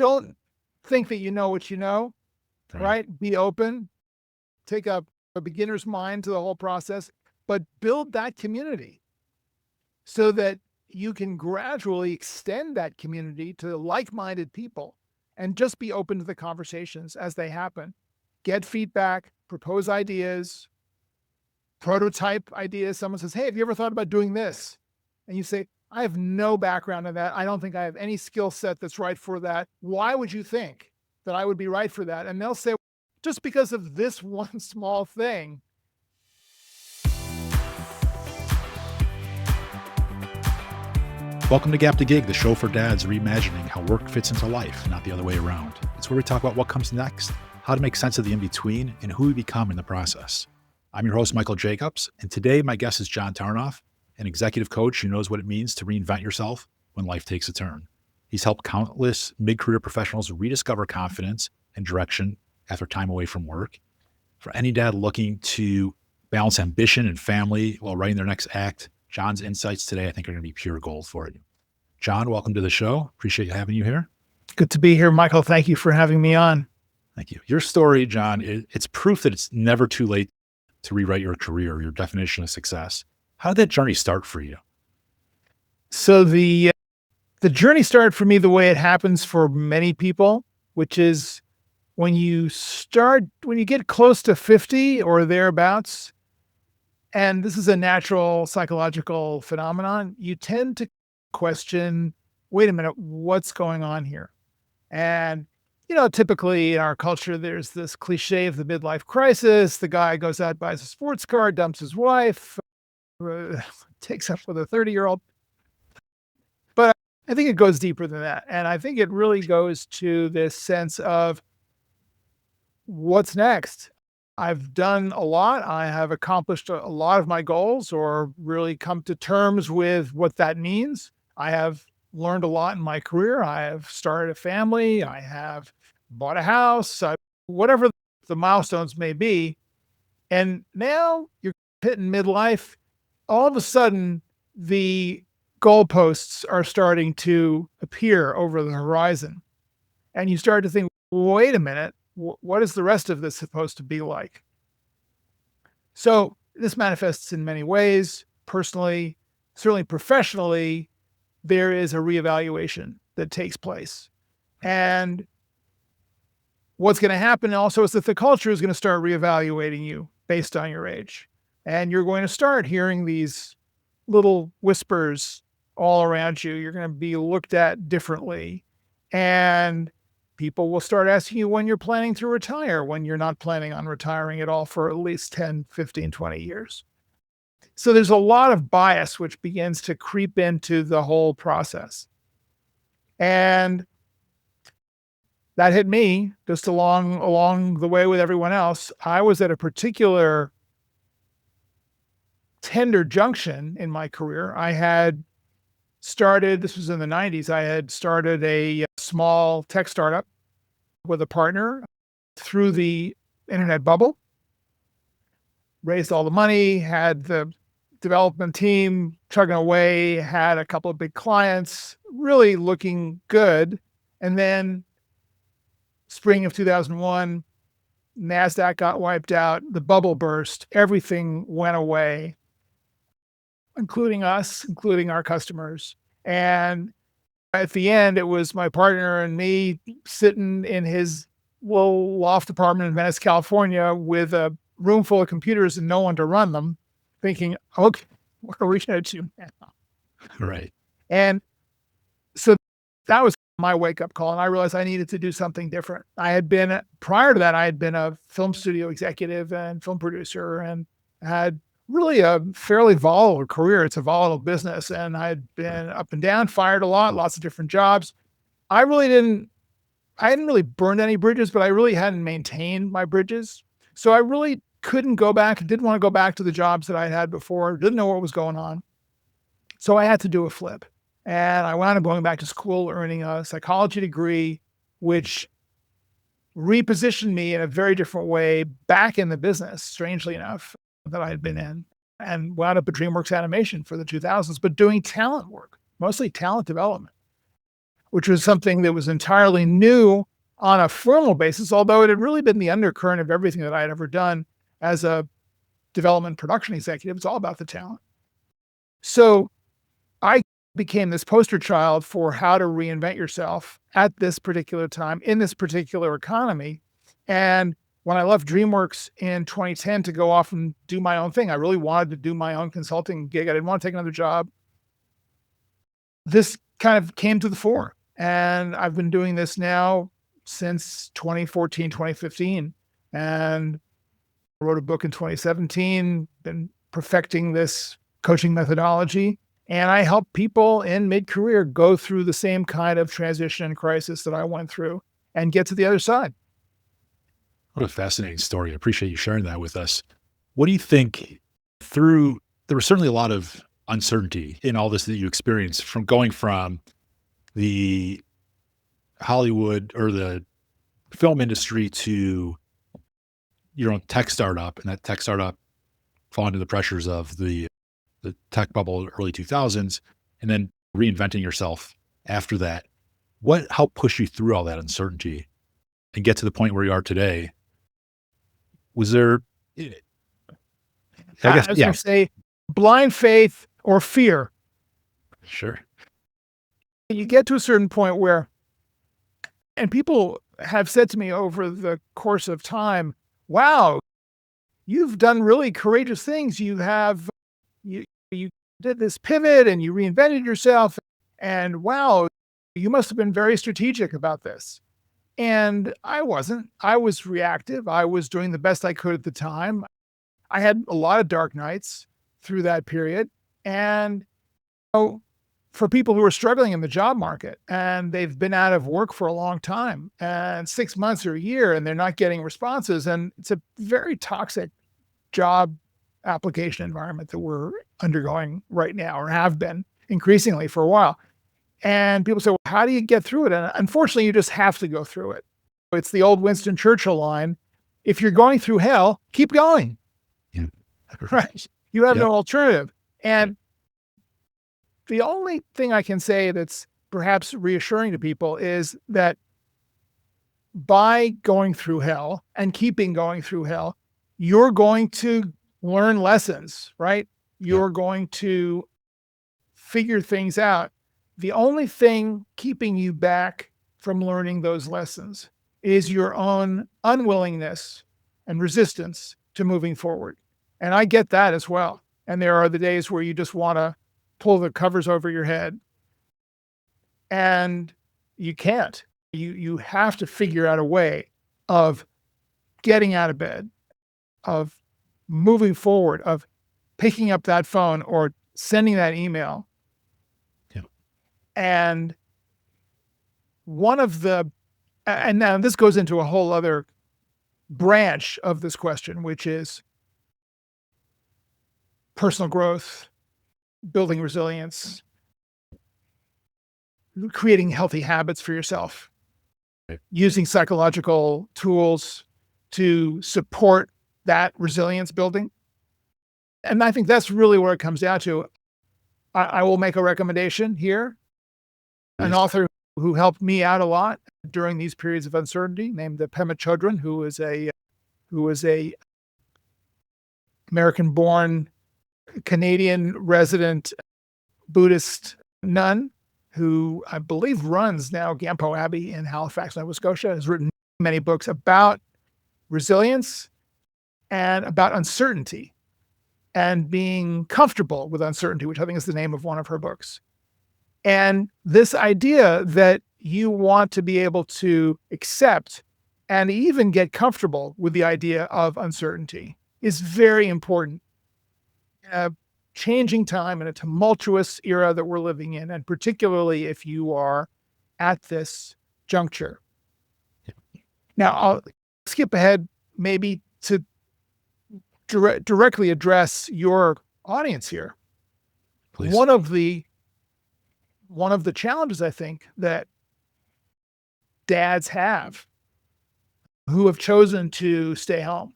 Don't think that you know what you know, Right. right? Be open, take a beginner's mind to the whole process, but build that community so that you can gradually extend that community to like-minded people and just be open to the conversations as they happen. Get feedback, propose ideas, prototype ideas. Someone says, "Hey, have you ever thought about doing this?" And you say, "I have no background in that. I don't think I have any skill set that's right for that. Why would you think that I would be right for that?" And they'll say, "Just because of this one small thing." Welcome to Gap to Gig, the show for dads reimagining how work fits into life, not the other way around. It's where we talk about what comes next, how to make sense of the in-between, and who we become in the process. I'm your host, Michael Jacobs, and today my guest is John Tarnoff, an executive coach who knows what it means to reinvent yourself when life takes a turn. He's helped countless mid-career professionals rediscover confidence and direction after time away from work. For any dad looking to balance ambition and family while writing their next act, John's insights today, I think, are going to be pure gold for you. John, welcome to the show. Appreciate having you here. Good to be here, Michael. Thank you for having me on. Thank you. Your story, John, it's proof that it's never too late to rewrite your career, your definition of success. How did that journey start for you? So the journey started for me the way it happens for many people, which is when you get close to 50 or thereabouts, and this is a natural psychological phenomenon, you tend to question, wait a minute, what's going on here? And, typically in our culture, there's this cliche of the midlife crisis. The guy goes out, buys a sports car, dumps his wife, takes up with a 30-year-old. But I think it goes deeper than that. And I think it really goes to this sense of what's next. I've done a lot. I have accomplished a lot of my goals or really come to terms with what that means. I have learned a lot in my career. I have started a family. I have bought a house, whatever the milestones may be. And now you're hitting midlife. All of a sudden, the goalposts are starting to appear over the horizon. And you start to think, wait a minute, what is the rest of this supposed to be like? So this manifests in many ways. Personally, certainly professionally, there is a reevaluation that takes place. And what's going to happen also is that the culture is going to start reevaluating you based on your age. And you're going to start hearing these little whispers all around you. You're going to be looked at differently. And people will start asking you when you're planning to retire, when you're not planning on retiring at all for at least 10, 15, 20 years. So there's a lot of bias which begins to creep into the whole process. And that hit me just along the way with everyone else. I was at a particular tender junction in my career. I had started, this was in the 90s, I had started a small tech startup with a partner through the internet bubble, raised all the money, had the development team chugging away, had a couple of big clients, really looking good. And then spring of 2001, NASDAQ got wiped out, the bubble burst, everything went away, including us, including our customers. And at the end, it was my partner and me sitting in his little loft apartment in Venice, California, with a room full of computers and no one to run them, thinking, okay, what are we going to do now? Right. And so that was my wake-up call, and I realized I needed to do something different. Prior to that, I had been a film studio executive and film producer and had really a fairly volatile career. It's a volatile business, and I had been up and down, fired a lot, lots of different jobs. I hadn't really burned any bridges, but I really hadn't maintained my bridges. So I really couldn't go back, didn't want to go back to the jobs that I had before, didn't know what was going on. So I had to do a flip. And I wound up going back to school, earning a psychology degree, which repositioned me in a very different way back in the business, strangely enough, that I had been in, and wound up at DreamWorks Animation for the 2000s, but doing talent work, mostly talent development. which was something that was entirely new on a formal basis, although it had really been the undercurrent of everything that I had ever done as a development production executive. It's all about the talent. So I became this poster child for how to reinvent yourself at this particular time in this particular economy. And when I left DreamWorks in 2010 to go off and do my own thing, I really wanted to do my own consulting gig. I didn't want to take another job. This kind of came to the fore. And I've been doing this now since 2014, 2015. And I wrote a book in 2017, been perfecting this coaching methodology. And I help people in mid-career go through the same kind of transition and crisis that I went through and get to the other side. What a fascinating story. I appreciate you sharing that with us. What do you think there was certainly a lot of uncertainty in all this that you experienced from going from the Hollywood or the film industry to your own tech startup, and that tech startup fall into the pressures of the tech bubble early 2000s, and then reinventing yourself after that. What helped push you through all that uncertainty and get to the point where you are today? Was there, I guess, I was yeah, going to say blind faith or fear. sure. You get to a certain point where, and people have said to me over the course of time, wow, you've done really courageous things. You did this pivot and you reinvented yourself. And wow, you must have been very strategic about this. And I wasn't. I was reactive. I was doing the best I could at the time. I had a lot of dark nights through that period. And for people who are struggling in the job market and they've been out of work for a long time and 6 months or a year and they're not getting responses, and it's a very toxic job application environment that we're undergoing right now, or have been increasingly for a while. And people say, well, how do you get through it? And unfortunately, you just have to go through it. It's the old Winston Churchill line: if you're going through hell, keep going. Yeah. Right? You have Yep. no alternative. And the only thing I can say that's perhaps reassuring to people is that by going through hell and keeping going through hell, you're going to learn lessons, right? You're going to figure things out. The only thing keeping you back from learning those lessons is your own unwillingness and resistance to moving forward. And I get that as well. And there are the days where you just want to pull the covers over your head, and you can't. You have to figure out a way of getting out of bed, of moving forward, of picking up that phone or sending that email. Yeah. And and now this goes into a whole other branch of this question, which is personal growth, building resilience, creating healthy habits for yourself, using psychological tools to support that resilience building. And I think that's really where it comes down to. I will make a recommendation here. An Please. author who helped me out a lot during these periods of uncertainty, named Pema Chodron, who is a American-born, Canadian resident Buddhist nun who I believe runs now Gampo Abbey in Halifax, Nova Scotia, has written many books about resilience and about uncertainty and being comfortable with uncertainty, which I think is the name of one of her books. And this idea that you want to be able to accept and even get comfortable with the idea of uncertainty is very important in a changing time, in a tumultuous era that we're living in, and particularly if you are at this juncture. Now, I'll skip ahead maybe to directly address your audience here. Please. One of the challenges I think that dads have who have chosen to stay home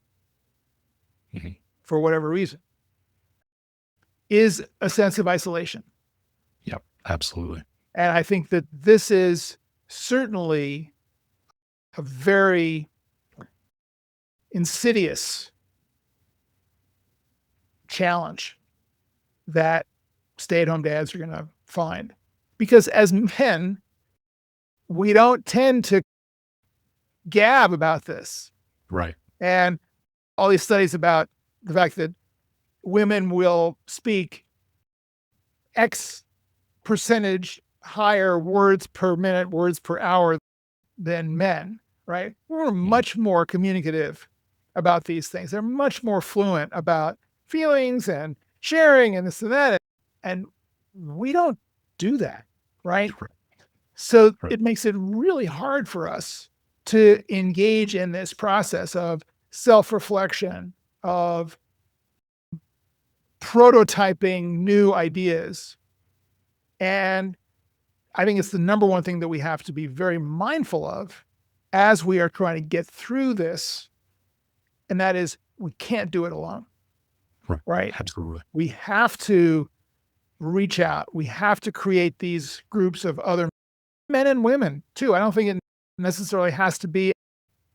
for whatever reason is a sense of isolation. Yep, absolutely. And I think that this is certainly a very insidious challenge that stay-at-home dads are going to find. Because as men, we don't tend to gab about this. Right. And all these studies about the fact that women will speak X percentage higher words per minute, words per hour than men, right? We're much more communicative about these things. They're much more fluent about feelings and sharing and this and that. And we don't do that, right? Right. So Right. it makes it really hard for us to engage in this process of self-reflection, of prototyping new ideas. And I think it's the number one thing that we have to be very mindful of as we are trying to get through this. And that is, we can't do it alone, Right. right? Absolutely. We have to reach out. We have to create these groups of other men and women too. I don't think it necessarily has to be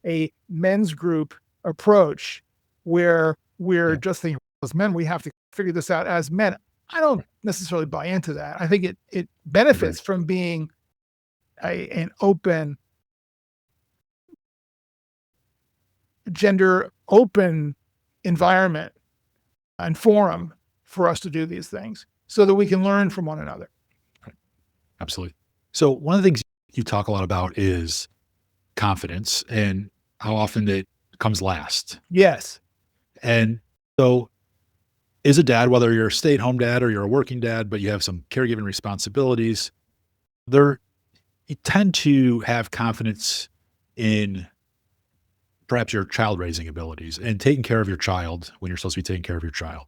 a men's group approach where we're just thinking as men, we have to figure this out as men. I don't necessarily buy into that. I think it benefits from being an open, gender open environment and forum for us to do these things so that we can learn from one another. Absolutely. So one of the things you talk a lot about is confidence and how often it comes last. Yes. And so as a dad, whether you're a stay-at-home dad or you're a working dad, but you have some caregiving responsibilities, you tend to have confidence in perhaps your child raising abilities and taking care of your child when you're supposed to be taking care of your child.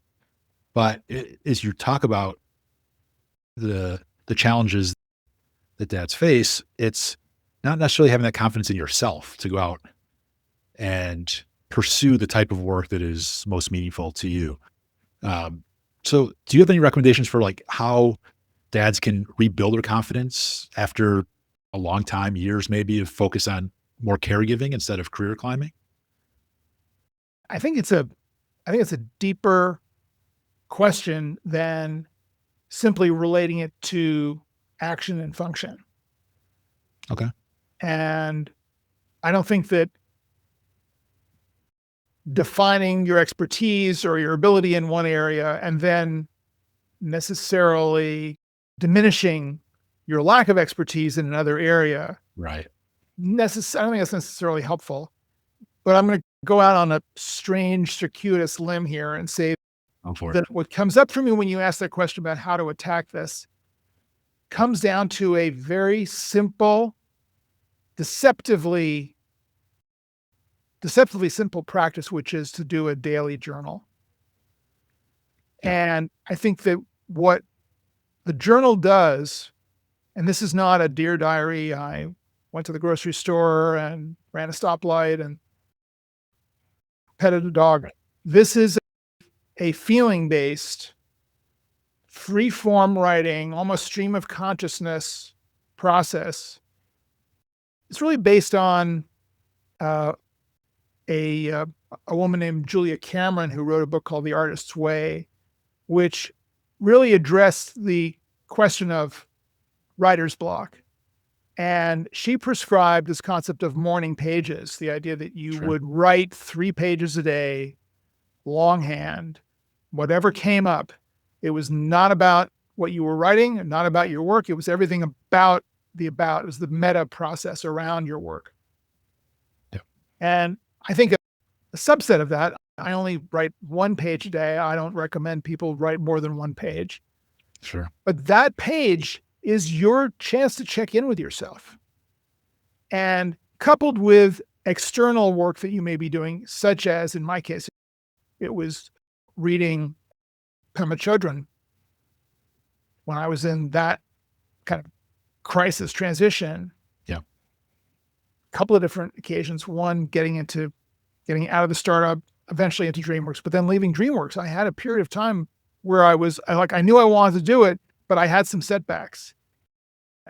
But as you talk about the challenges that dads face, it's not necessarily having that confidence in yourself to go out and pursue the type of work that is most meaningful to you. So do you have any recommendations for like how dads can rebuild their confidence after a long time, years maybe, of focus on more caregiving instead of career climbing? I think it's a deeper question than simply relating it to action and function. Okay. And I don't think that defining your expertise or your ability in one area and then necessarily diminishing your lack of expertise in another area, Right. I don't think that's necessarily helpful. But I'm going to go out on a strange, circuitous limb here and say Go for it. that what comes up for me when you ask that question about how to attack this comes down to a very simple, deceptively simple practice, which is to do a daily journal. Yeah. And I think that what the journal does, and this is not a Dear Diary, I went to the grocery store and ran a stoplight and petted a dog. This is a feeling-based, free-form writing, almost stream of consciousness process. It's really based on a woman named Julia Cameron who wrote a book called The Artist's Way, which really addressed the question of writer's block. And she prescribed this concept of morning pages, the idea that you would write 3 pages a day, longhand, whatever came up. It was not about what you were writing and not about your work. It was everything about the about. It was the meta process around your work. Yeah. And I think a subset of that, I only write 1 page a day. I don't recommend people write more than 1 page. Sure. But that page is your chance to check in with yourself. And coupled with external work that you may be doing, such as in my case, it was reading Pema Chodron when I was in that kind of crisis transition. Yeah. A couple of different occasions. One, getting out of the startup, eventually into DreamWorks, but then leaving DreamWorks. I had a period of time where I knew I wanted to do it, but I had some setbacks.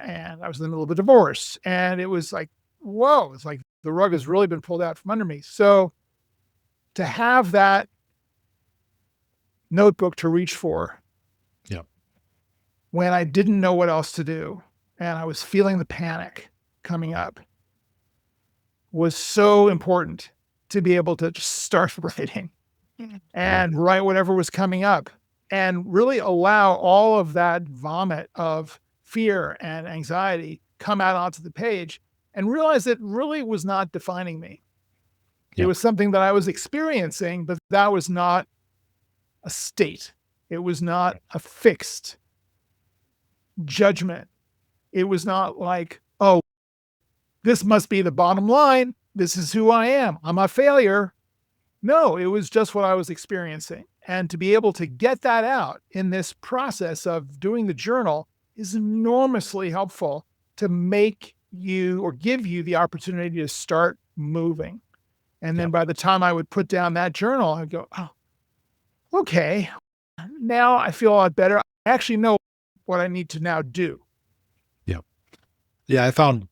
and I was in the middle of a divorce. And it was like, whoa, it's like the rug has really been pulled out from under me. So to have that notebook to reach for Yeah. when I didn't know what else to do and I was feeling the panic coming up was so important to be able to just start writing Right. and write whatever was coming up and really allow all of that vomit of fear and anxiety come out onto the page and realize it really was not defining me. It Yeah. was something that I was experiencing, but that was not a state. It was not a fixed judgment. It was not like, oh, this must be the bottom line. This is who I am. I'm a failure. No, it was just what I was experiencing. And to be able to get that out in this process of doing the journal is enormously helpful to make you or give you the opportunity to start moving. And Yeah. then by the time I would put down that journal, I'd go, oh, okay, now I feel a lot better. I actually know what I need to now do. Yeah. Yeah. I found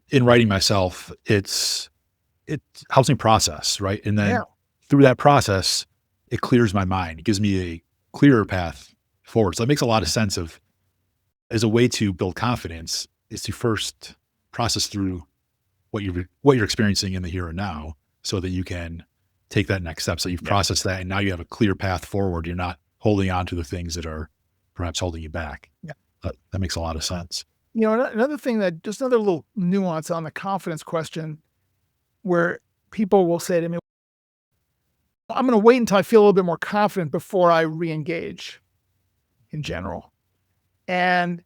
in writing myself, it helps me process, right? And Yeah. then through that process, it clears my mind. It gives me a clearer path forward. So it makes a lot of sense of as a way to build confidence is to first process through what you're experiencing in the here and now so that you can take that next step. So you've processed that and now you have a clear path forward. You're not holding on to the things that are perhaps holding you back. Yeah. That makes a lot of sense. You know, another thing that just another little nuance on the confidence question where people will say to me, I'm going to wait until I feel a little bit more confident before I re-engage in general. And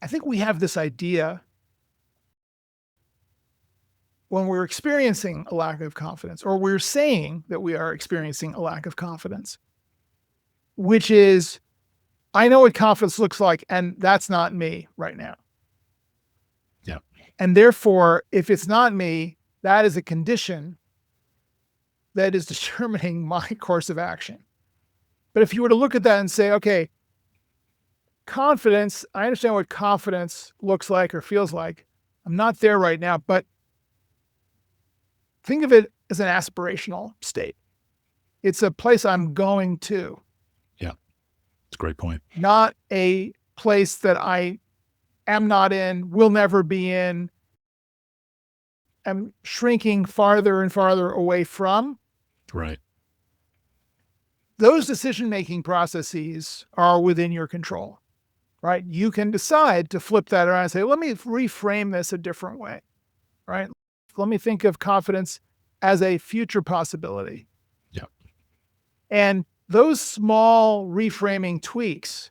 I think we have this idea when we're experiencing a lack of confidence, or we're saying that we are experiencing a lack of confidence, which is, I know what confidence looks like, and that's not me right now. Yeah. And therefore, if it's not me, that is a condition that is determining my course of action. But if you were to look at that and say, okay, confidence, I understand what confidence looks like or feels like. I'm not there right now, but think of it as an aspirational state. It's a place I'm going to, Yeah. It's a great point. not a place that I am not in, will never be in, am shrinking farther and farther away from. Right. Those decision-making processes are within your control, right? You can decide to flip that around and say, let me reframe this a different way, right? Let me think of confidence as a future possibility. Yeah. And those small reframing tweaks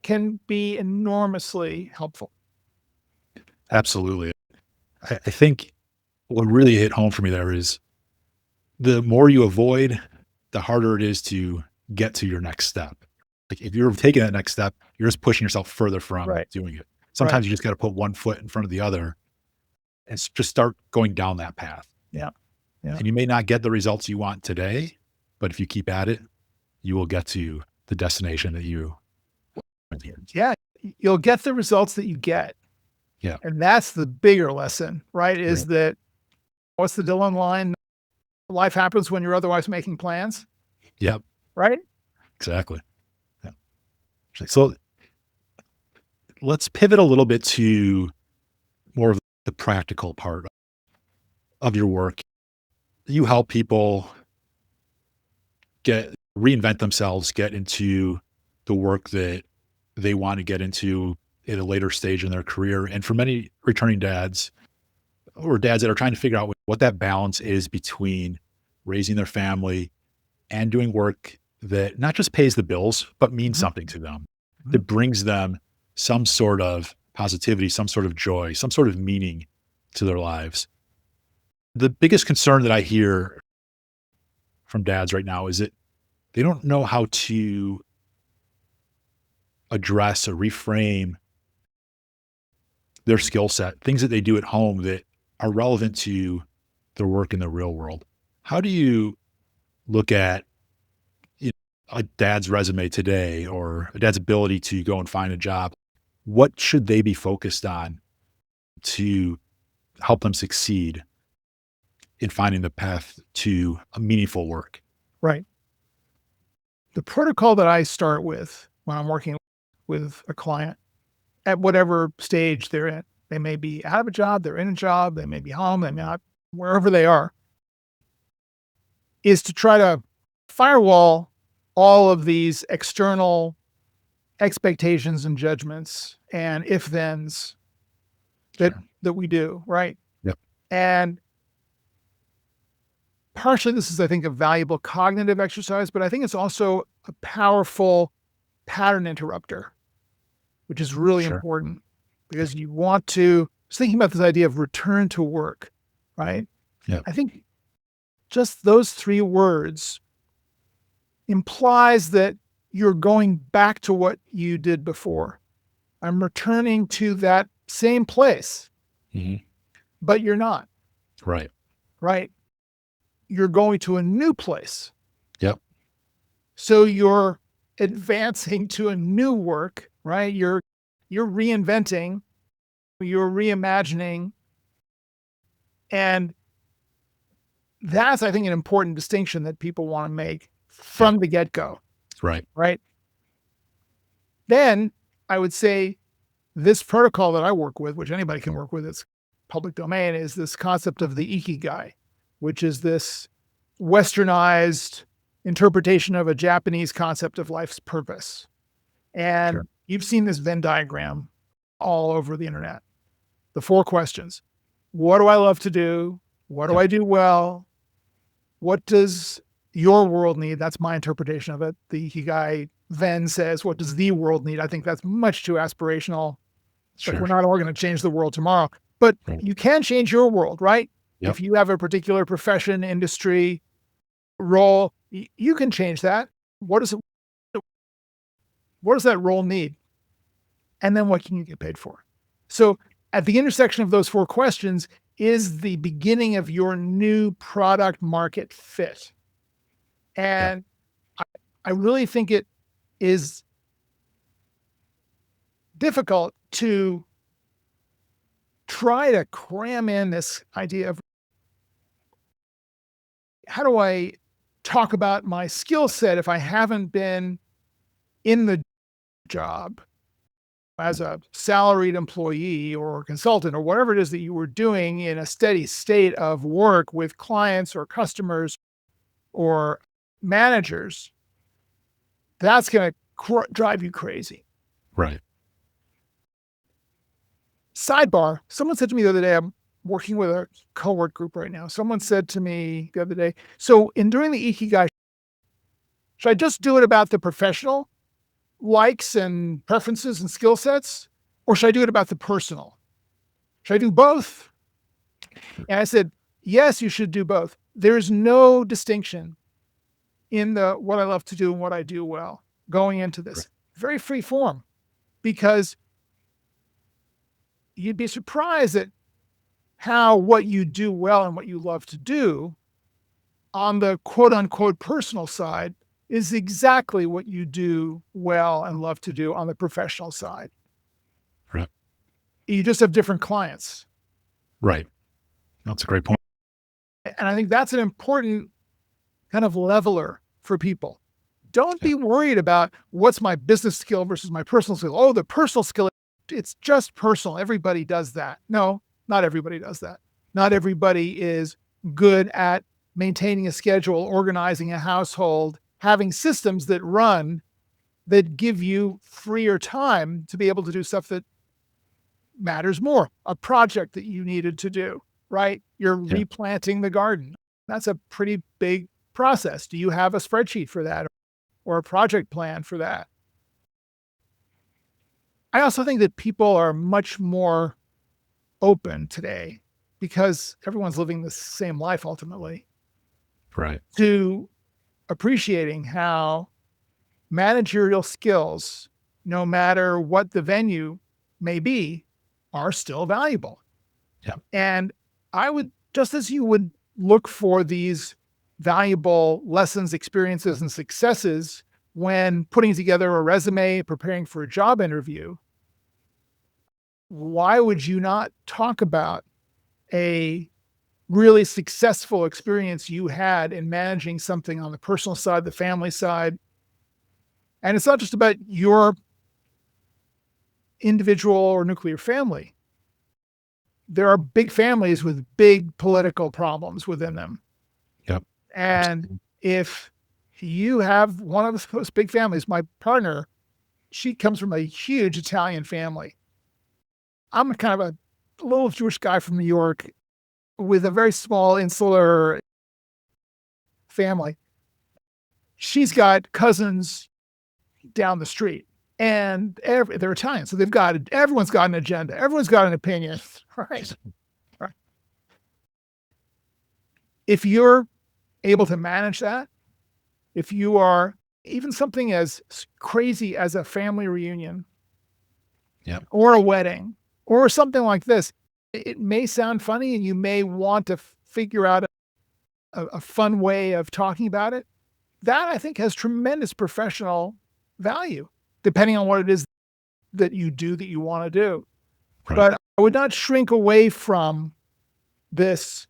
can be enormously helpful. Absolutely. I think what really hit home for me there is the more you avoid, the harder it is to get to your next step. Like if you're taking that next step, you're just pushing yourself further from Right. doing it. Sometimes you just got to put one foot in front of the other and just start going down that path. Yeah. Yeah. And you may not get the results you want today, but if you keep at it, you will get to the destination that you want. Yeah. You'll get the results that you get. Yeah. And that's the bigger lesson, right? Is that, what's the Dylan line? Life happens when you're otherwise making plans, Yep. right? Exactly. Yeah. So let's pivot a little bit to more of the practical part of your work. You help people reinvent themselves, get into the work that they want to get into at a later stage in their career. And for many returning dads or dads that are trying to figure out what that balance is between raising their family and doing work that not just pays the bills, but means something to them, that brings them some sort of positivity, some sort of joy, some sort of meaning to their lives. The biggest concern that I hear from dads right now is that they don't know how to address or reframe their skill set, things that they do at home that are relevant to their work in the real world. How do you look at a dad's resume today or a dad's ability to go and find a job what should they be focused on to help them succeed in finding the path to a meaningful work? Right. The protocol that I start with when I'm working with a client at whatever stage they're in, they may be out of a job, they're in a job, they may be home, they may not, wherever they are, is to try to firewall all of these external expectations and judgments and if thens that Sure. that we do, right? Yep. And partially this is, I think, a valuable cognitive exercise, but I think it's also a powerful pattern interrupter, which is really Sure. important because you want to, I was thinking about this idea of return to work, right? Yep. I think just those three words implies that you're going back to what you did before. I'm returning to that same place, Mhm. but you're not, Right. right? You're going to a new place. Yep. So you're advancing to a new work, right? You're reinventing, you're reimagining, and that's, I think, an important distinction that people want to make Yeah. from the get-go, Right. right? Then I would say this protocol that I work with, which anybody can work with, it's public domain, is this concept of the ikigai, which is this westernized interpretation of a Japanese concept of life's purpose. Sure. And you've seen this Venn diagram all over the internet. The 4 questions. What do I love to do? What do Yep. I do well? What does your world need? That's my interpretation of it. The Ikigai Venn says, what does the world need? I think that's much too aspirational. It's like, Sure. we're not all going to change the world tomorrow, but Right. you can change your world, right? Yep. If you have a particular profession, industry, role, you can change that. What does it, what does that role need? And then what can you get paid for? So at the intersection of those 4 questions is the beginning of your new product market fit. Yep. And I really think it is difficult to try to cram in this idea of how do I talk about my skill set if I haven't been in the job as a salaried employee or consultant or whatever it is that you were doing in a steady state of work with clients or customers or managers. That's going to drive you crazy. Right. Sidebar, someone said to me the other day, I'm working with a cohort group right now. Someone said to me the other day, so in doing the Ikigai, should I just do it about the professional likes and preferences and skill sets? Or should I do it about the personal? Should I do both? And I said, yes, you should do both. There's no distinction in the what I love to do and what I do well going into this. Right. Very free form, because you'd be surprised at how what you do well and what you love to do on the quote unquote personal side is exactly what you do well and love to do on the professional side. Right. You just have different clients. Right. That's a great point. And I think that's an important kind of leveler for people. Don't be worried about what's my business skill versus my personal skill. Oh, the personal skill, it's just personal. Everybody does that. No, not everybody does that. Not everybody is good at maintaining a schedule, organizing a household, having systems that run that give you freer time to be able to do stuff that matters more. A project that you needed to do, right? You're Yeah. replanting the garden. That's a pretty big process. Do you have a spreadsheet for that or a project plan for that? I also think that people are much more open today because everyone's living the same life ultimately Right. to appreciating how managerial skills, no matter what the venue may be, are still valuable. Yeah. And I would, just as you would look for these valuable lessons, experiences, and successes when putting together a resume, preparing for a job interview, why would you not talk about a really successful experience you had in managing something on the personal side, the family side? And it's not just about your individual or nuclear family. There are big families with big political problems within them. Yep. And Absolutely. if you have one of those big families, my partner, she comes from a huge Italian family. I'm kind of a little Jewish guy from New York with a very small insular family. She's got cousins down the street and they're Italian. So everyone's got an agenda. Everyone's got an opinion, right? Right. If you're able to manage that, if you are even something as crazy as a family reunion Yep. or a wedding or something like this, it may sound funny and you may want to figure out a fun way of talking about it. That I think has tremendous professional value, depending on what it is that you do that you want to do. Right. But I would not shrink away from this,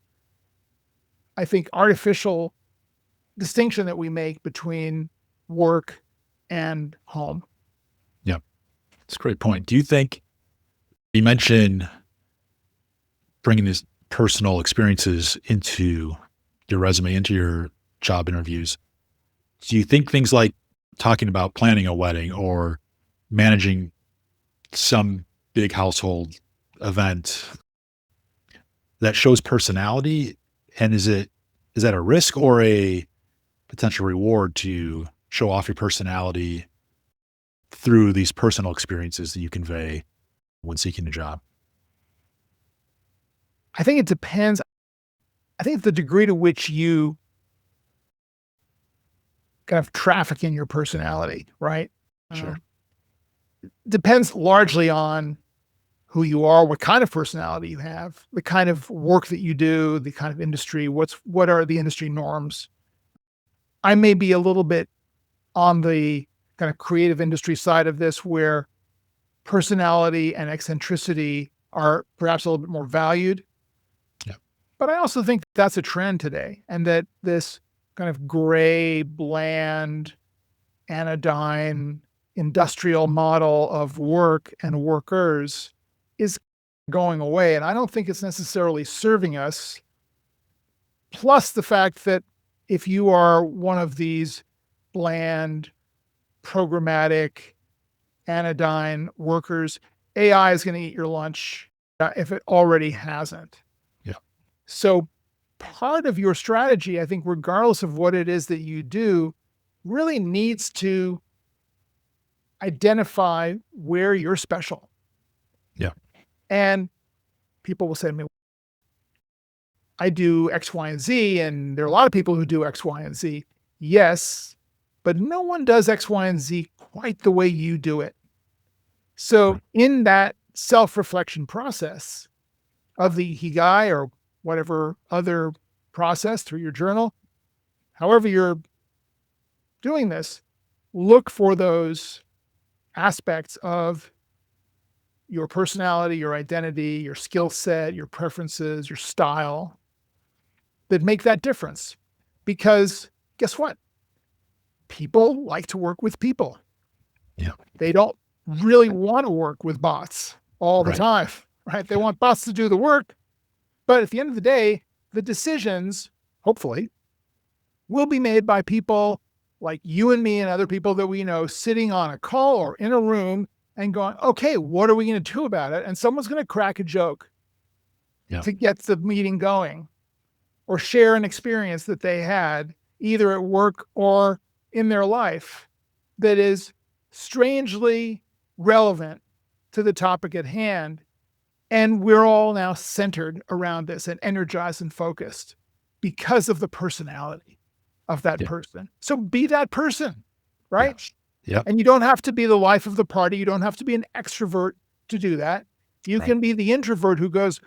I think, artificial distinction that we make between work and home. Yep. That's a great point. Do you think you mentioned bringing these personal experiences into your resume, into your job interviews? Do you think things like talking about planning a wedding or managing some big household event that shows personality? And is that a risk or a potential reward to show off your personality through these personal experiences that you convey when seeking a job? I think it depends. I think the degree to which you kind of traffic in your personality, right? Sure. Depends largely on who you are, what kind of personality you have, the kind of work that you do, the kind of industry, what are the industry norms. I may be a little bit on the kind of creative industry side of this where personality and eccentricity are perhaps a little bit more valued. Yeah. But I also think that's a trend today, and that this kind of gray, bland, anodyne, industrial model of work and workers is going away. And I don't think it's necessarily serving us. Plus the fact that if you are one of these bland, programmatic, anodyne workers, AI is going to eat your lunch if it already hasn't. Yeah. So part of your strategy, I think, regardless of what it is that you do, really needs to identify where you're special. Yeah. And people will say to me, I do X, Y, and Z, and there are a lot of people who do X, Y, and Z. Yes, but no one does X, Y, and Z quite the way you do it. So Right. in that self-reflection process of the Ikigai or whatever other process through your journal, however you're doing this, look for those aspects of your personality, your identity, your skill set, your preferences, your style that make that difference. Because guess what? People like to work with people. Yeah. They don't really want to work with bots all the Right. time, right? They Yeah. want bots to do the work. But at the end of the day, the decisions, hopefully, will be made by people like you and me and other people that we know sitting on a call or in a room and going, okay, what are we going to do about it? And someone's going to crack a joke Yeah. to get the meeting going or share an experience that they had either at work or in their life that is strangely relevant to the topic at hand. And we're all now centered around this and energized and focused because of the personality of that Yeah. person. So be that person, right? Yep. And you don't have to be the life of the party. You don't have to be an extrovert to do that. You Right. can be the introvert who goes,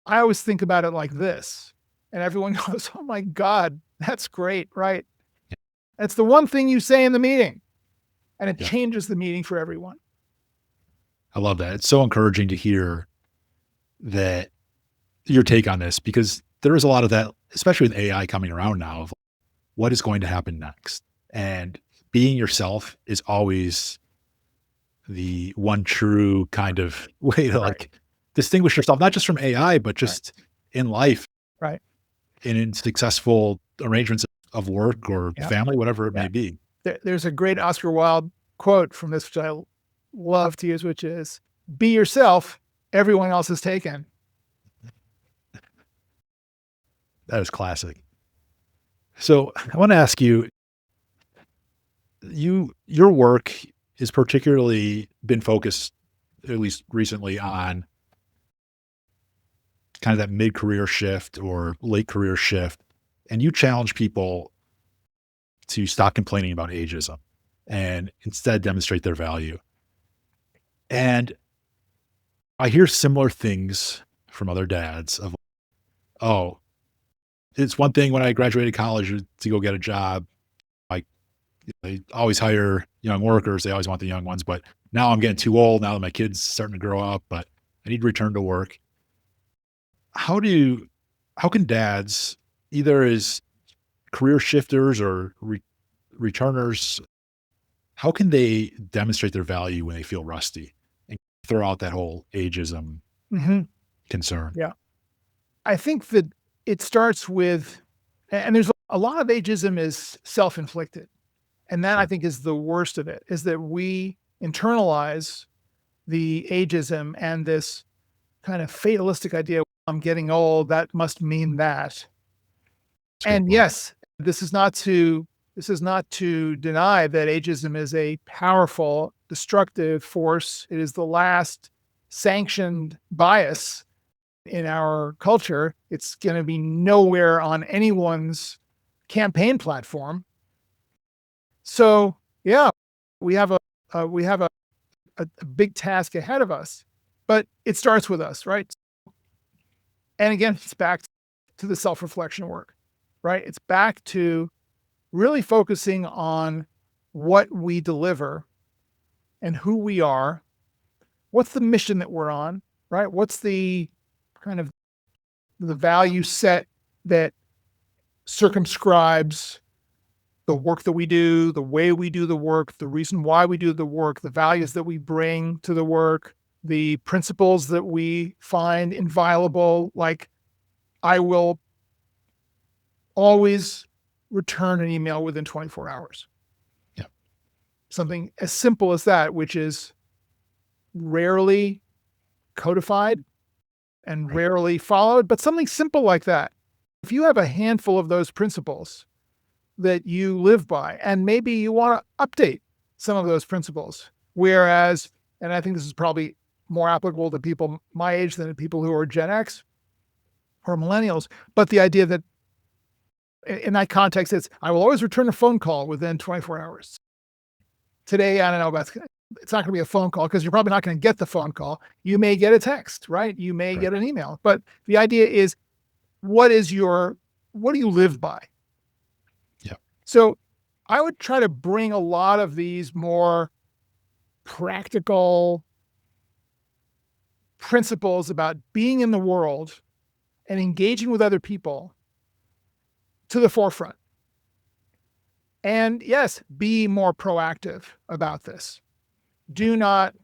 I always think about it like this. And everyone goes, oh my God, that's great, right? Yeah. That's the one thing you say in the meeting. And it Yeah. changes the meeting for everyone. I love that. It's so encouraging to hear that your take on this because there is a lot of that, especially with AI coming around now, of what is going to happen next. And being yourself is always the one true kind of way to Right. like distinguish yourself, not just from AI, but Right. just in life Right. and in successful arrangements of work or Yeah. family, whatever it Yeah. may be. There's a great Oscar Wilde quote from this, which I love to use, which is, "Be yourself. Everyone else is taken." That is classic. So I want to ask you, your work is particularly been focused, at least recently, on kind of that mid-career shift or late career shift, and you challenge people to stop complaining about ageism and instead demonstrate their value. And I hear similar things from other dads of, oh, it's one thing when I graduated college to go get a job. Like they always hire young workers. They always want the young ones, but now I'm getting too old now that my kids starting to grow up, but I need to return to work. How do you, how can dads either as career shifters or returners, how can they demonstrate their value when they feel rusty and throw out that whole ageism Mhm. concern? Yeah. I think that it starts with, and there's a lot of ageism is self-inflicted. And that I Sure. think is the worst of it, is that we internalize the ageism and this kind of fatalistic idea, I'm getting old, that must mean that. That's a great And point. yes, this is not to deny that ageism is a powerful, destructive force. It is the last sanctioned bias in our culture. It's going to be nowhere on anyone's campaign platform. So, yeah, we have a big task ahead of us, but it starts with us, right? And again, it's back to the self-reflection work, right? It's back to really focusing on what we deliver and who we are. What's the mission that we're on, right? What's the kind of the value set that circumscribes the work that we do, the way we do the work, the reason why we do the work, the values that we bring to the work, the principles that we find inviolable, like I will always return an email within 24 hours. Yeah. Something as simple as that, which is rarely codified and Right. rarely followed, but something simple like that. If you have a handful of those principles that you live by, and maybe you want to update some of those principles, whereas, and I think this is probably more applicable to people my age than to people who are Gen X or millennials, but the idea that in that context, it's I will always return a phone call within 24 hours. Today, I don't know about it's not going to be a phone call because you're probably not going to get the phone call. You may get a text, right? You may Right. get an email, but the idea is what do you live by? Yeah. So I would try to bring a lot of these more practical principles about being in the world and engaging with other people to the forefront. And yes, be more proactive about this. Do not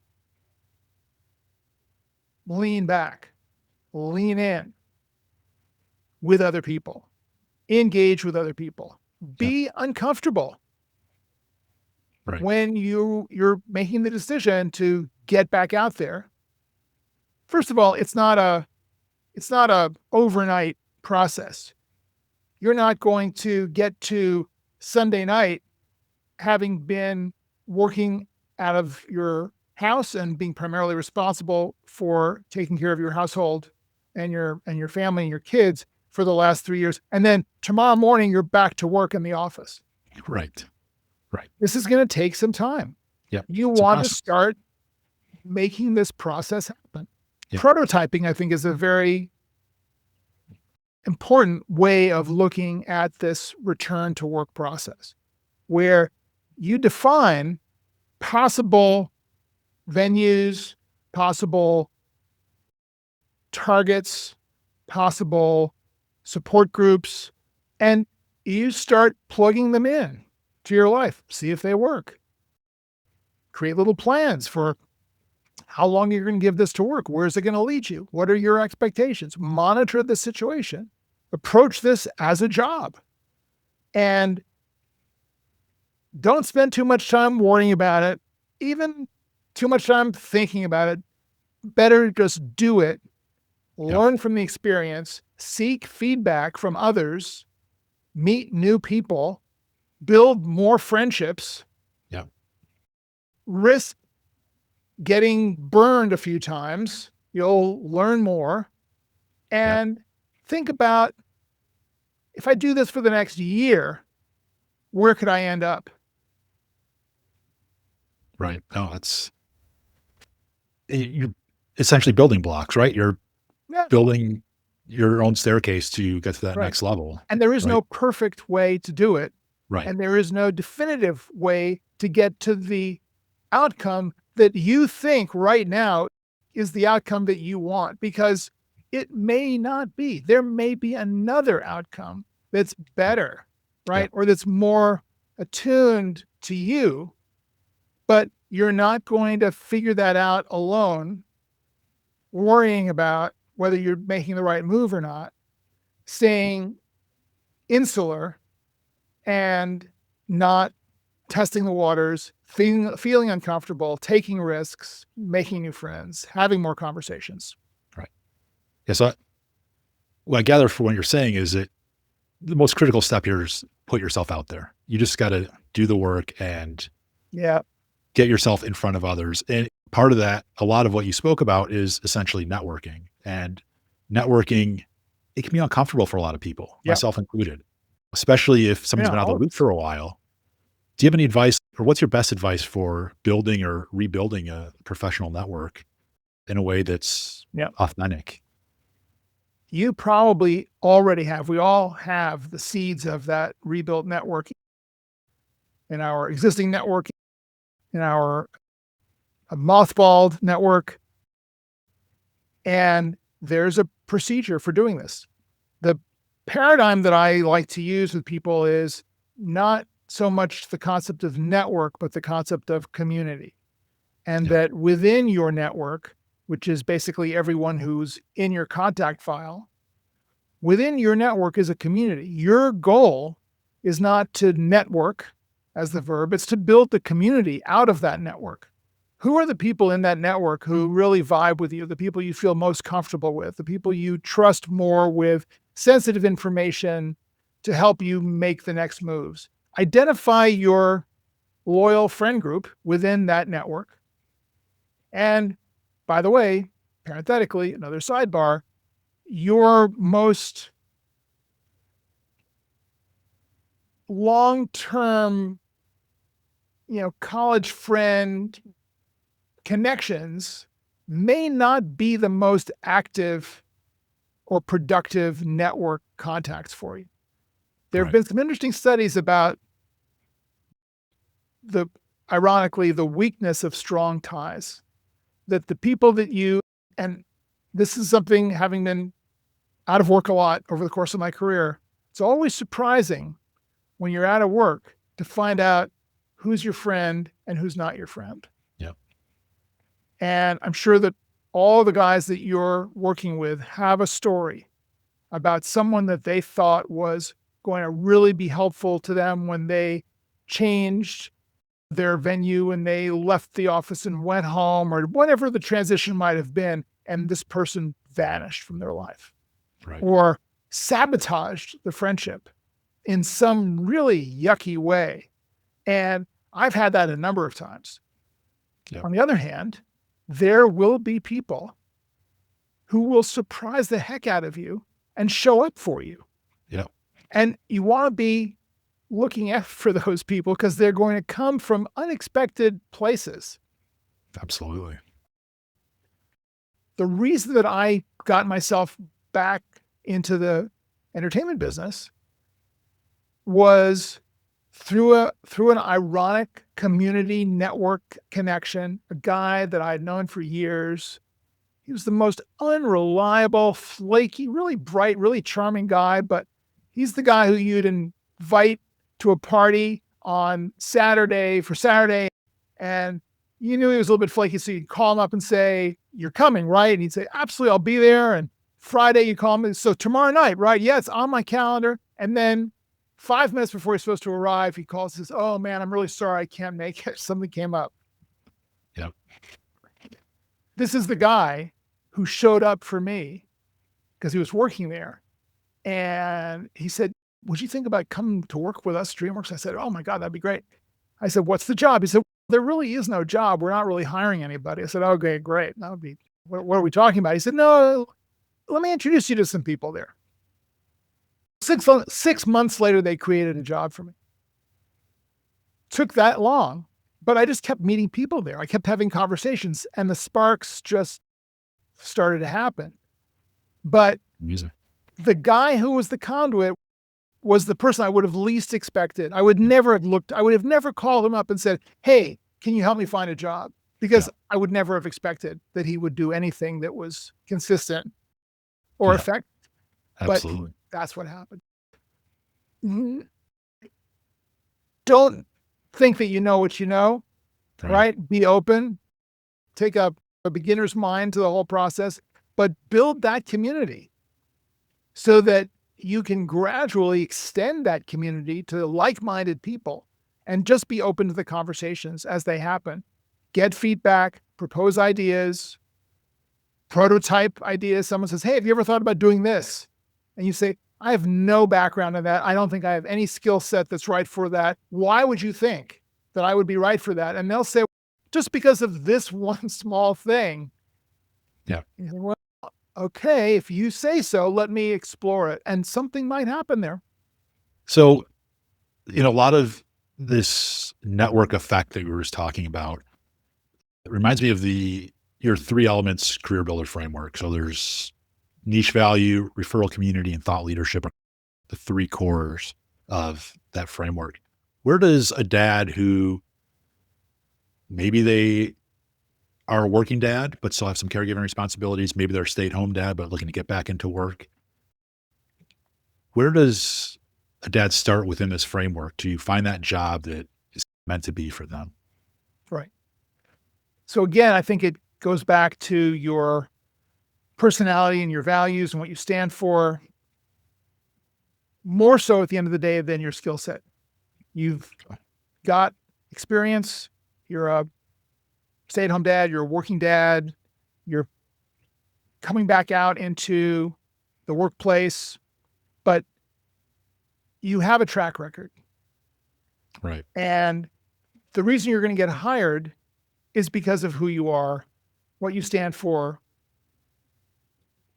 lean back, lean in with other people, engage with other people, Yeah. be uncomfortable Right. when you're making the decision to get back out there. First of all, it's not a overnight process. You're not going to get to Sunday night having been working out of your house and being primarily responsible for taking care of your household and your family and your kids for the last 3 years. And then tomorrow morning you're back to work in the office. Right. Right. This is going to take some time. Yep. You It's a want to process. start making this process happen. Yeah. Prototyping, I think, is a very important way of looking at this return to work process, where you define possible venues, possible targets, possible support groups, and you start plugging them in to your life. See if they work. Create little plans for how long you're going to give this to work. Where's it going to lead you? What are your expectations? Monitor the situation. Approach this as a job. And don't spend too much time worrying about it, even too much time thinking about it. Better just do it. Learn from the experience, seek feedback from others, meet new people, build more friendships, risk getting burned a few times. You'll learn more. And think about, if I do this for the next year, where could I end up? Right. No, you're essentially building blocks, right? You're Yeah, building your own staircase to get to that right. next level. And there is Right. no perfect way to do it. Right. And there is no definitive way to get to the outcome that you think right now is the outcome that you want, because it may not be. There may be another outcome that's better, right? Or that's more attuned to you, but you're not going to figure that out alone, worrying about whether you're making the right move or not, staying insular and not testing the waters, feeling uncomfortable, taking risks, making new friends, having more conversations. Right. Yeah. So what I gather from what you're saying is that the most critical step here is put yourself out there. You just got to do the work and Yeah. get yourself in front of others. And part of that, a lot of what you spoke about is essentially networking. And networking, it can be uncomfortable for a lot of people, Yeah. myself included, especially if someone's been out of the loop for a while. Do you have any advice, or what's your best advice for building or rebuilding a professional network in a way that's authentic? You probably already have. We all have the seeds of that rebuilt network in our existing network, in our mothballed network. And there's a procedure for doing this. The paradigm that I like to use with people is not so much the concept of network, but the concept of community. And that within your network, which is basically everyone who's in your contact file, within your network is a community. Your goal is not to network as the verb, it's to build the community out of that network. Who are the people in that network who really vibe with you, the people you feel most comfortable with, the people you trust more with sensitive information to help you make the next moves? Identify your loyal friend group within that network. And by the way, parenthetically, another sidebar, your most long-term, college friend connections may not be the most active or productive network contacts for you. There have been some interesting studies about ironically, the weakness of strong ties. That the people that and this is something, having been out of work a lot over the course of my career, it's always surprising when you're out of work to find out who's your friend and who's not your friend. Yeah. And I'm sure that all the guys that you're working with have a story about someone that they thought was going to really be helpful to them when they changed their venue and they left the office and went home, or whatever the transition might have been, and this person vanished from their life. Or sabotaged the friendship in some really yucky way. And I've had that a number of times. On the other hand, there will be people who will surprise the heck out of you and show up for you. And you want to be looking out for those people because they're going to come from unexpected places. Absolutely. The reason that I got myself back into the entertainment business was through an ironic community network connection, a guy that I had known for years. He was the most unreliable, flaky, really bright, really charming guy, but he's the guy who you'd invite to a party on Saturday for Saturday, and you knew he was a little bit flaky, so you'd call him up and say, "You're coming, right?" And he'd say, "Absolutely, I'll be there." And Friday, you call him, "So tomorrow night, right?" "Yeah, it's on my calendar." And then 5 minutes before he's supposed to arrive, he calls and says, "Oh man, I'm really sorry, I can't make it. Something came up." Yep. This is the guy who showed up for me because he was working there. And he said, "Would you think about coming to work with us, DreamWorks?" I said, "Oh my God, that'd be great." I said, "What's the job?" He said, "There really is no job. We're not really hiring anybody." I said, "Okay, great. That would be, what are we talking about?" He said, "No, let me introduce you to some people there." 6 months later, they created a job for me. Took that long, but I just kept meeting people there. I kept having conversations, and the sparks just started to happen. But Music. the guy who was the conduit was the person I would have least expected. I would have never called him up and said, "Hey, can you help me find a job?" Because I would never have expected that he would do anything that was consistent or Yeah, effective. But absolutely. that's what happened. Mhm. Don't think that you know what you know, Right. right? Be open, take a beginner's mind to the whole process, but build that community so that you can gradually extend that community to like-minded people, and just be open to the conversations as they happen. Get feedback, propose ideas, prototype ideas. Someone says, "Hey, have you ever thought about doing this?" And you say, "I have no background in that. I don't think I have any skill set that's right for that. Why would you think that I would be right for that?" And they'll say, "Just because of this one small thing." Yeah. You say, "Well, okay, if you say so, let me explore it." And something might happen there. So, a lot of this network effect that we were just talking about, it reminds me of your three elements career builder framework. So there's niche value, referral community, and thought leadership are the three cores of that framework. Where does a dad who maybe they are a working dad, but still have some caregiving responsibilities, maybe they're a stay-at-home dad, but looking to get back into work, where does a dad start within this framework to find that job that is meant to be for them? Right. So again, I think it goes back to your personality and your values and what you stand for, more so at the end of the day than your skill set. You've got experience. You're a stay-at-home dad. You're a working dad. You're coming back out into the workplace, but you have a track record. Right. And the reason you're going to get hired is because of who you are, what you stand for,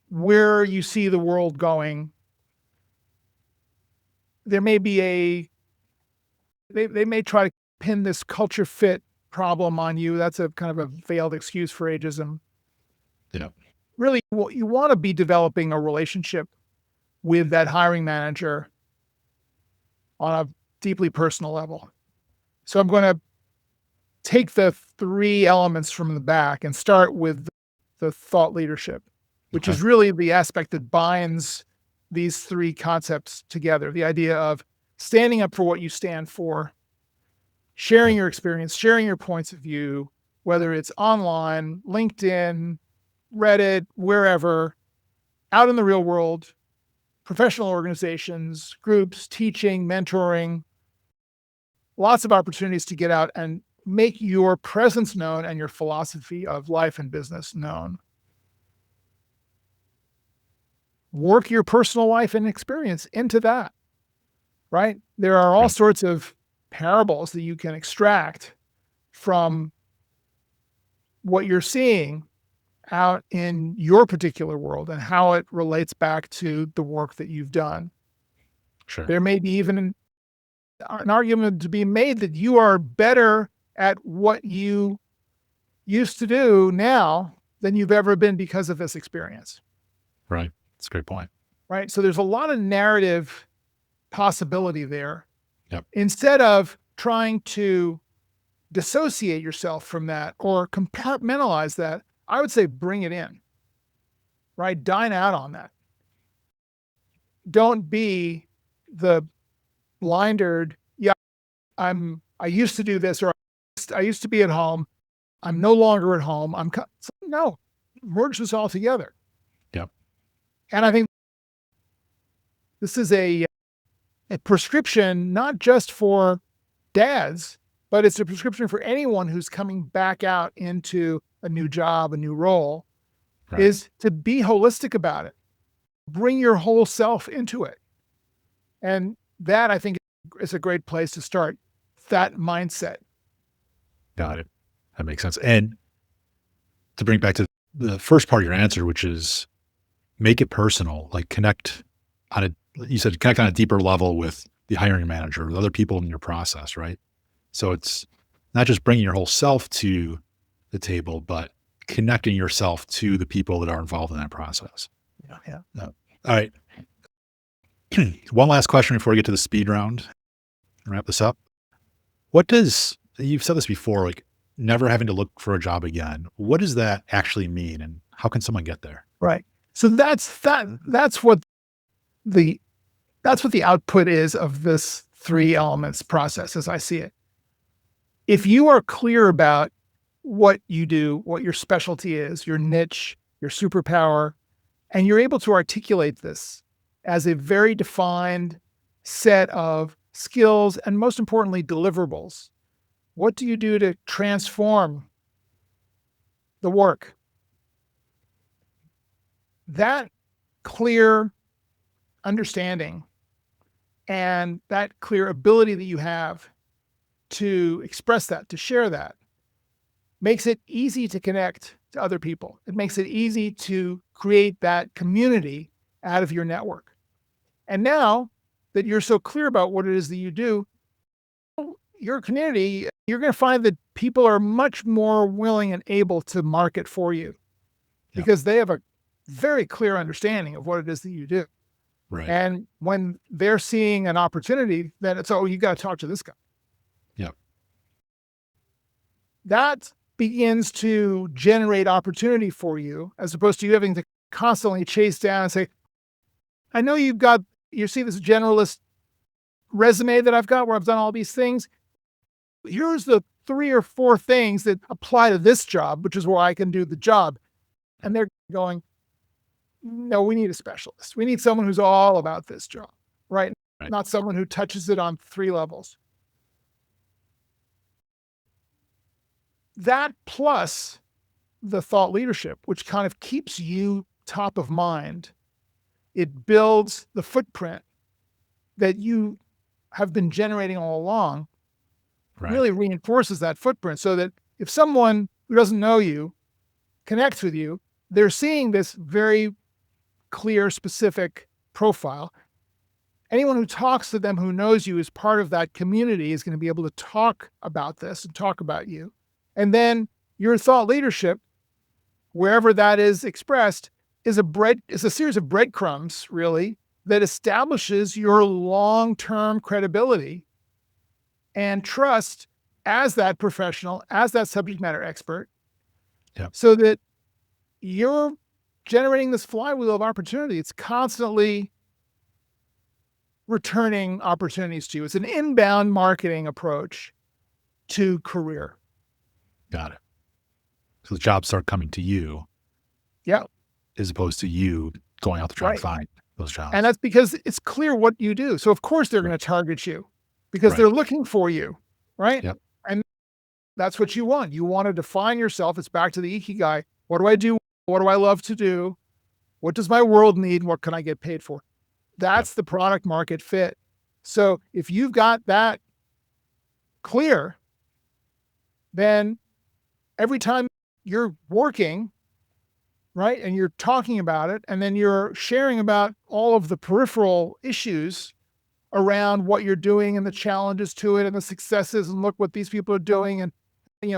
where you see the world going. There may be they may try to pin this culture fit problem on you. That's a kind of a veiled excuse for ageism. Yeah. Really, you want to be developing a relationship with that hiring manager on a deeply personal level. So I'm going to take the three elements from the back and start with the thought leadership, which Okay. is really the aspect that binds these three concepts together. The idea of standing up for what you stand for, sharing Yep. your experience, sharing your points of view, whether it's online, LinkedIn, Reddit, wherever, out in the real world, professional organizations, groups, teaching, mentoring, lots of opportunities to get out and make your presence known and your philosophy of life and business known. Work your personal life and experience into that, right? There are all Right. sorts of parables that you can extract from what you're seeing out in your particular world and how it relates back to the work that you've done. Sure. There may be even an argument to be made that you are better at what you used to do now than you've ever been because of this experience, Right. That's a great point. right? So there's a lot of narrative possibility there. Yep. Instead of trying to dissociate yourself from that or compartmentalize that, I would say bring it in, right? Dine out on that. Don't be the blindered, yeah, I used to do this, or I used to be at home. I'm no longer at home. No, merge this all together. Yep. And I think this is a prescription, not just for dads, but it's a prescription for anyone who's coming back out into a new job, a new role, Right. is to be holistic about it. Bring your whole self into it. And that, I think, is a great place to start that mindset. Got it. That makes sense. And to bring back to the first part of your answer, which is make it personal, like you said, connect on a deeper level with the hiring manager, with other people in your process, right? So it's not just bringing your whole self to the table, but connecting yourself to the people that are involved in that process. Yeah. All right. One last question before we get to the speed round and wrap this up. You've said this before, like never having to look for a job again. What does that actually mean? And how can someone get there? Right. So that's what the output is of this 3 elements process as I see it. If you are clear about what you do, what your specialty is, your niche, your superpower, and you're able to articulate this as a very defined set of skills and, most importantly, deliverables. What do you do to transform the work? That clear understanding and that clear ability that you have to express that, to share that, makes it easy to connect to other people. It makes it easy to create that community out of your network. And now that you're so clear about what it is that you do, your community, you're going to find that people are much more willing and able to market for you because they have a very clear understanding of what it is that you do. Right. And when they're seeing an opportunity, then it's, oh, you got to talk to this guy. Yep. That begins to generate opportunity for you, as opposed to you having to constantly chase down and say, I know you see this generalist resume that I've got where I've done all these things. Here's the 3 or 4 things that apply to this job, which is where I can do the job. And they're going, no, we need a specialist. We need someone who's all about this job, right? Not someone who touches it on 3 levels. That plus the thought leadership, which kind of keeps you top of mind, it builds the footprint that you have been generating all along, really reinforces that footprint so that if someone who doesn't know you connects with you, they're seeing this very clear, specific profile. Anyone who talks to them who knows you as part of that community is going to be able to talk about this and talk about you. And then your thought leadership, wherever that is expressed, is a series of breadcrumbs, really, that establishes your long-term credibility and trust as that professional, as that subject matter expert, so that you're generating this flywheel of opportunity. It's constantly returning opportunities to you. It's an inbound marketing approach to career. Got it. So the jobs start coming to you. Yeah. As opposed to you going out to try and find those jobs. And that's because it's clear what you do. So of course they're going to target you because they're looking for you, right? Yep. And that's what you want. You want to define yourself. It's back to the Ikigai. What do I do? What do I love to do? What does my world need? What can I get paid for? That's the product market fit. So if you've got that clear, then every time you're working, right, and you're talking about it, and then you're sharing about all of the peripheral issues around what you're doing and the challenges to it and the successes, and look what these people are doing and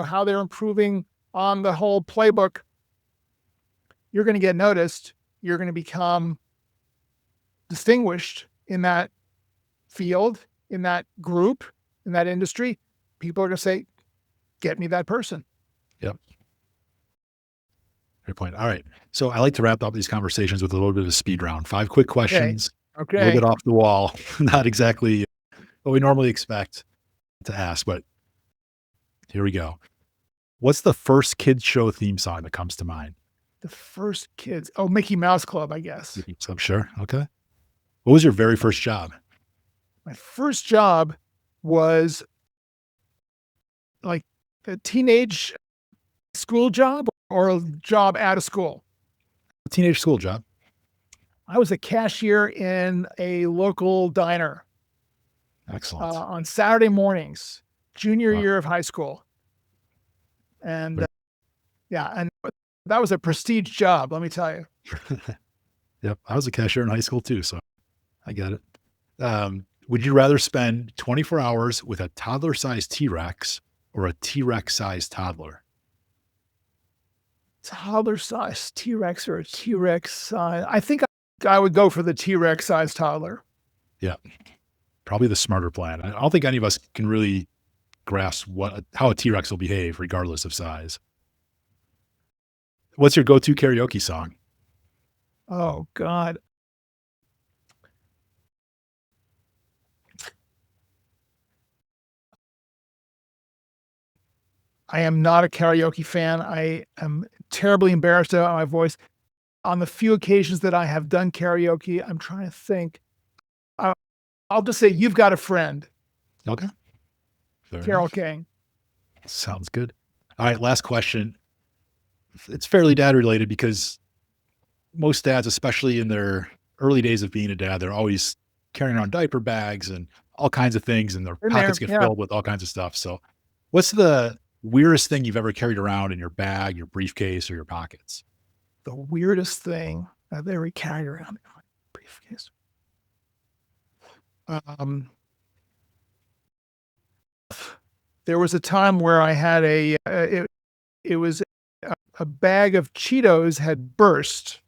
how they're improving on the whole playbook, you're going to get noticed. You're going to become distinguished in that field, in that group, in that industry, people are going to say, get me that person. Yep. Great point. All right. So I like to wrap up these conversations with a little bit of a speed round. 5 quick Okay. questions, a little bit Okay. off the wall, not exactly what we normally expect to ask, but here we go. What's the first kids show theme song that comes to mind? The first kids. Oh, Mickey Mouse Club, I guess. So I'm sure. Okay. What was your very first job? My first job was like a teenage school job or a job out of school. A teenage school job. I was a cashier in a local diner Excellent. on Saturday mornings, junior Wow. year of high school. And Great. yeah, and that was a prestige job, let me tell you. Yep. I was a cashier in high school too, so I get it. Would you rather spend 24 hours with a toddler-sized T-Rex or a T-Rex-sized toddler? Toddler size T-Rex or a T-Rex size. I think I would go for the T-Rex size toddler. Yeah, probably the smarter plan. I don't think any of us can really grasp how a T-Rex will behave regardless of size. What's your go-to karaoke song? Oh God. I am not a karaoke fan. I am terribly embarrassed about my voice. On the few occasions that I have done karaoke, I'm trying to think. I I'll just say, "You've Got a Friend," Okay, fair Carole enough. King. Sounds good. All right, last question. It's fairly dad related because most dads, especially in their early days of being a dad, they're always carrying around diaper bags and all kinds of things, and their In pockets there, get yeah. filled with all kinds of stuff. So, what's the weirdest thing you've ever carried around in your bag, your briefcase, or your pockets? The weirdest thing I've ever carried around in my briefcase. Um, there was a time where I had it was a bag of Cheetos had burst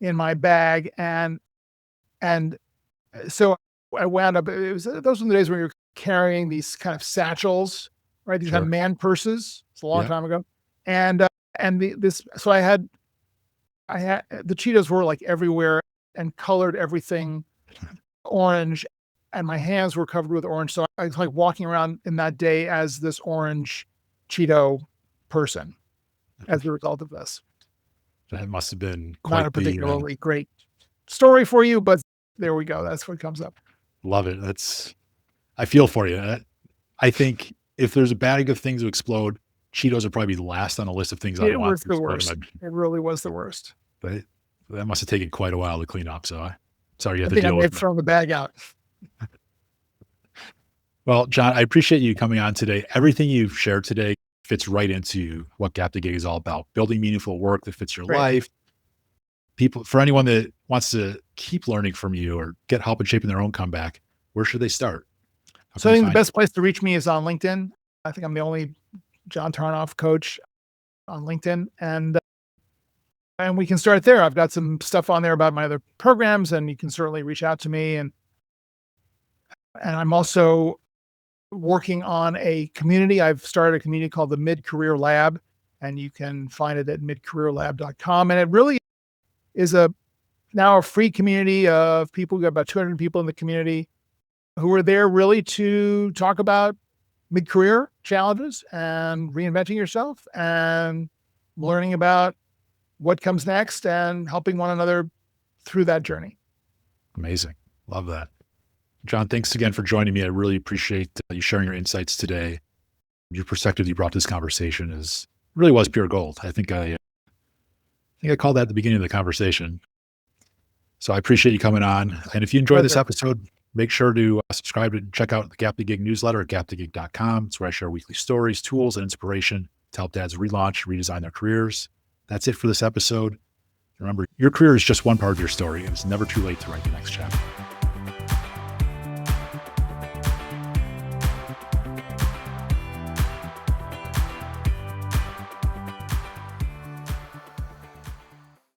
in my bag, and so I wound up it was those were the days when you're carrying these kind of satchels, right? These kind of Sure. man purses. It's a long Yep. time ago. And this so I had the Cheetos were like everywhere and colored everything orange, and my hands were covered with orange. So I was like walking around in that day as this orange Cheeto person as a result of this. That must have been Not a quite the particularly great story for you, but there we go. That's what comes up. love it. I feel for you. I think if there's a bag of things to explode, Cheetos would probably be last on the list of things I'd It want was to the explode. worst. It really was the worst. But that must have taken quite a while to clean up. So sorry you I have to think I deal may with have that. thrown the bag out. Well, John, I appreciate you coming on today. Everything you've shared today fits right into what Gap to Gig is all about. Building meaningful work that fits your Great. life. For anyone that wants to keep learning from you or get help in shaping their own comeback, where should they start? How So can I they think the find best place to reach me is on LinkedIn. I think I'm the only John Tarnoff coach on LinkedIn, and we can start there. I've got some stuff on there about my other programs, and you can certainly reach out to me. And I'm also working on a community. I've started a community called the Mid Career Lab, and you can find it at midcareerlab.com. And it really is now a free community of people. We've got about 200 people in the community who are there really to talk about mid-career challenges and reinventing yourself and learning about what comes next and helping one another through that journey. Amazing. Love that. John, thanks again for joining me. I really appreciate you sharing your insights today. Your perspective you brought to this conversation really was pure gold. I think I called that at the beginning of the conversation. So I appreciate you coming on. And if you enjoyed this Pleasure. episode, make sure to subscribe and check out the Gap to Gig newsletter at gap2gig.com. It's where I share weekly stories, tools, and inspiration to help dads relaunch, redesign their careers. That's it for this episode. Remember, your career is just one part of your story, and it's never too late to write the next chapter.